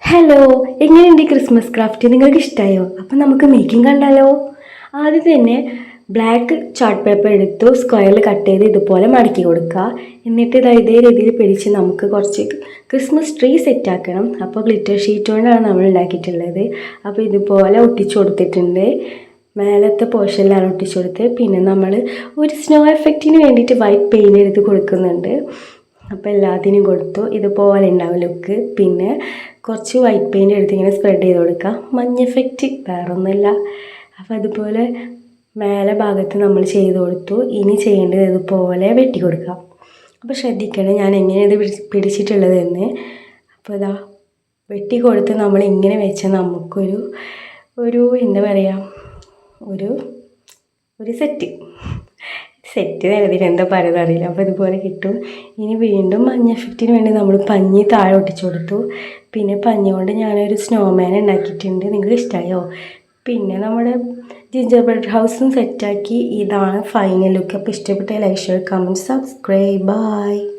Hello, എങ്ങനെയുണ്ട് ഈ Christmas craft? നിങ്ങൾക്ക് ഇഷ്ടമായോ? അപ്പം നമുക്ക് മേക്കിംഗ് കണ്ടാലോ? ആദ്യം തന്നെ ബ്ലാക്ക് ചാർട്ട് പേപ്പർ എടുത്തു സ്ക്വയറിൽ കട്ട് ചെയ്ത് ഇതുപോലെ മടക്കി കൊടുക്കുക. എന്നിട്ട് ഇതേ രീതിയിൽ പിടിച്ച് നമുക്ക് കുറച്ച് ക്രിസ്മസ് ട്രീ സെറ്റ് ആക്കണം. അപ്പോൾ ഗ്ലിറ്റർ ഷീറ്റ് കൊണ്ടാണ് നമ്മൾ ഉണ്ടാക്കിയിട്ടുള്ളത്. അപ്പോൾ ഇതുപോലെ ഒട്ടിച്ചു കൊടുത്തിട്ടുണ്ട്. മേലത്തെ പോർഷനിലാണ് ഒട്ടിച്ചു കൊടുത്ത്. പിന്നെ നമ്മൾ ഒരു സ്നോ എഫക്റ്റിന് വേണ്ടിയിട്ട് വൈറ്റ് പെയിൻറ് എടുത്ത് കൊടുക്കുന്നുണ്ട്. അപ്പോൾ എല്ലാത്തിനും കൊടുത്തു. ഇതുപോലെ ഉണ്ടാവും ലുക്ക്. പിന്നെ കുറച്ച് വൈറ്റ് പെയിൻറ് എടുത്ത് ഇങ്ങനെ സ്പ്രെഡ് ചെയ്ത് കൊടുക്കുക. മഞ്ഞ എഫക്റ്റ് വേറൊന്നുമില്ല. അപ്പോൾ അതുപോലെ മേലെ ഭാഗത്ത് നമ്മൾ ചെയ്ത് കൊടുത്തു. ഇനി ചെയ്യേണ്ടത് ഇതുപോലെ വെട്ടി കൊടുക്കാം. അപ്പോൾ ശ്രദ്ധിക്കണം ഞാൻ എങ്ങനെയാണ് ഇത് പിടിച്ചിട്ടുള്ളതെന്ന്. അപ്പോൾ ഇതാ വെട്ടി കൊടുത്ത് നമ്മൾ ഇങ്ങനെ വെച്ചാൽ നമുക്കൊരു എന്താ പറയുക, ഒരു സെറ്റ് നിലവിൽ എന്താ പറയുന്നത് അറിയില്ല. അപ്പോൾ ഇതുപോലെ കിട്ടും. ഇനി വീണ്ടും മഞ്ഞ എഫക്റ്റിന് വേണ്ടി നമ്മൾ പഞ്ഞി താഴെ ഒട്ടിച്ചു കൊടുത്തു. പിന്നെ പഞ്ഞി കൊണ്ട് ഞാനൊരു സ്നോമാൻ ഉണ്ടാക്കിയിട്ടുണ്ട്. നിങ്ങൾക്ക് ഇഷ്ടമായോ? പിന്നെ നമ്മുടെ ജിഞ്ചർ ബ്രെഡ് ഹൗസും സെറ്റാക്കി. ഇതാണ് ഫൈനൽ ലുക്ക്. അപ്പോൾ ഇഷ്ടപ്പെട്ട like, share, comment, subscribe. By.